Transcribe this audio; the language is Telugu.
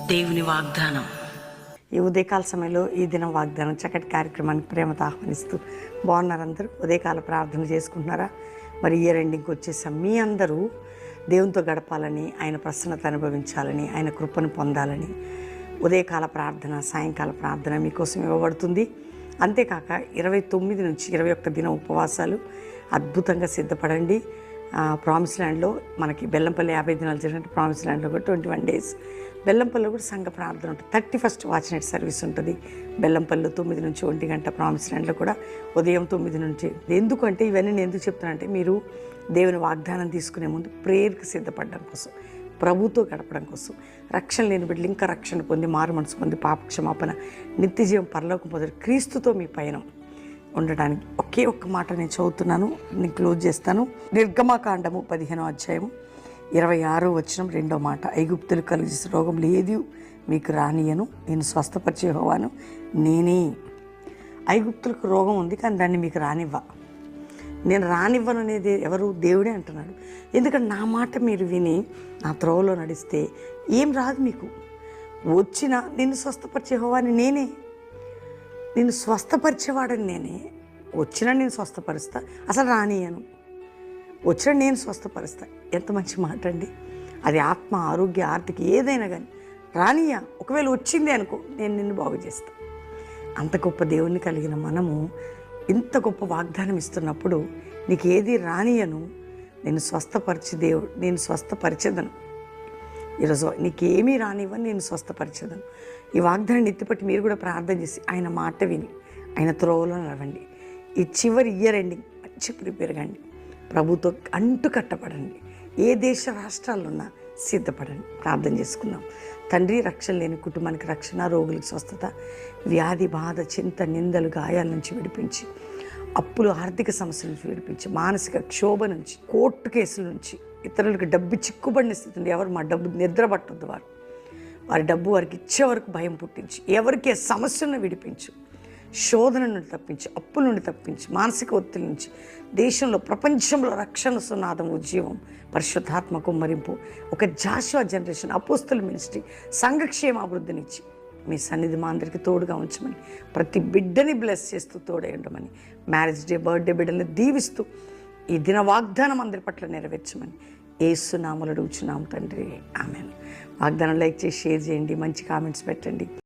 దేవుని వాగ్దానం. ఈ ఉదయకాల సమయంలో ఈ దినం వాగ్దానం చక్కటి కార్యక్రమానికి ప్రేమతో ఆహ్వానిస్తూ బాగున్నారు. అందరూ ఉదయకాల ప్రార్థన చేసుకుంటున్నారా? మరి ఇయర్ ఎండింగ్కి వచ్చేసాం. మీ అందరూ దేవునితో గడపాలని, ఆయన ప్రసన్నత అనుభవించాలని, ఆయన కృపను పొందాలని ఉదయకాల ప్రార్థన, సాయంకాల ప్రార్థన మీకోసం ఇవ్వబడుతుంది. అంతేకాక 29 నుంచి 21 దిన ఉపవాసాలు అద్భుతంగా సిద్ధపడండి. ప్రామిస్ ల్యాండ్లో మనకి బెల్లంపల్లి 50 దినాలు జరిగినట్టు ప్రామిస్ ల్యాండ్లో కూడా 21 days, బెల్లంపల్లిలో కూడా సంఘ ప్రార్థన ఉంటుంది. 31st వాచ్ నైట్ సర్వీస్ ఉంటుంది బెల్లంపల్లిలో 9 నుంచి 1 గంట, ప్రామిస్ ల్యాండ్లో కూడా ఉదయం 9 నుంచి. ఎందుకంటే ఇవన్నీ నేను ఎందుకు చెప్తానంటే, మీరు దేవుని వాగ్దానం తీసుకునే ముందు ప్రేయర్కి సిద్ధపడడం కోసం, ప్రభుతో గడపడం కోసం, రక్షణ లేని బిడ్డలు ఇంకా రక్షణ పొంది, మారు మనసు పొంది, పాప క్షమాపణ, నిత్యజీవం, పరలోకం పొంది క్రీస్తుతో మీ పయనం ఉండడానికి ఒకే ఒక్క మాట నేను చదువుతున్నాను, నేను క్లోజ్ చేస్తాను. నిర్గమకాండము 15వ అధ్యాయం 26వ వచనం 2వ మాట. ఐగుప్తులు కలిగిన రోగం లేదు మీకు రానియను, నేను స్వస్థపరిచే యెహోవాను నేనే. ఐగుప్తులకు రోగం ఉంది కానీ దాన్ని మీకు రానివ్వ, నేను రానివ్వను అనేది ఎవరు? దేవుడే అంటున్నాడు. ఎందుకంటే నా మాట మీరు విని నా త్రోవలో నడిస్తే ఏం రాదు మీకు. వచ్చినా నిన్ను స్వస్థపరిచే యెహోవాని నేనే, నిన్ను స్వస్థపరిచేవాడని నేనే. వచ్చినా నేను స్వస్థపరుస్తా, అసలు రానియను. వచ్చినా నేను స్వస్థపరుస్తా. ఎంత మంచి మాట అండి. అది ఆత్మ, ఆరోగ్య, ఆర్థిక ఏదైనా కానీ రానియా. ఒకవేళ వచ్చింది అనుకో, నేను నిన్ను బాగు చేస్తా. అంత గొప్ప దేవుణ్ణి కలిగిన మనము ఇంత గొప్ప వాగ్దానం ఇస్తున్నప్పుడు నీకు ఏది రానియను, నేను నేను స్వస్థపరిచేదను. ఈరోజు నీకేమీ రానివ్వని నేను స్వస్థపరిచేదను. ఈ వాగ్దానాన్ని ఎత్తిపట్టి మీరు కూడా ప్రార్థన చేసి ఆయన మాట విని ఆయన త్రోవలో నడవండి. ఈ చివరి ఇయర్ ఎండింగ్ మంచి ప్రిపేర్ కండి, ప్రభుతో అంటు కట్టబడండి. ఏ దేశ రాష్ట్రాల్లో ఉన్నా సిద్ధపడండి. ప్రార్థన చేసుకుందాం. తండ్రి, రక్షణ లేని కుటుంబానికి రక్షణ, రోగులకు స్వస్థత, వ్యాధి బాధ, చింత, నిందలు, గాయాల నుంచి విడిపించి, అప్పులు, ఆర్థిక సమస్యల నుంచి విడిపించి, మానసిక క్షోభ నుంచి, కోర్టు కేసుల నుంచి, ఇతరులకు డబ్బు చిక్కుబడిన స్థితి ఉంది. ఎవరు మా డబ్బు నిద్రపట్టొద్దు, వారి డబ్బు వారికి ఇచ్చే వరకు భయం పుట్టించి, ఎవరికి సమస్యలను విడిపించు, శోధన నుండి తప్పించి, అప్పుల నుండి తప్పించి, మానసిక ఒత్తిడి నుంచి, దేశంలో ప్రపంచంలో రక్షణ సునాదం, ఉద్యమం, పరిశుద్ధాత్మ కుమ్మరింపు, ఒక జాషువా జనరేషన్, అపోస్తల మినిస్ట్రీ, సంఘక్షేమ అభివృద్ధినిచ్చి మీ సన్నిధి మా అందరికీ తోడుగా ఉంచమని, ప్రతి బిడ్డని బ్లెస్ చేస్తూ తోడై ఉండమని, మ్యారేజ్ డే, బర్త్డే బిడ్డల్ని దీవిస్తూ ఈ దిన వాగ్దానం అందరి పట్ల నెరవేర్చమని యేసు నామములో అడుగుచున్నాము తండ్రి, ఆమేన్. వాగ్దానం లైక్ చేసి షేర్ చేయండి, మంచి కామెంట్స్ పెట్టండి.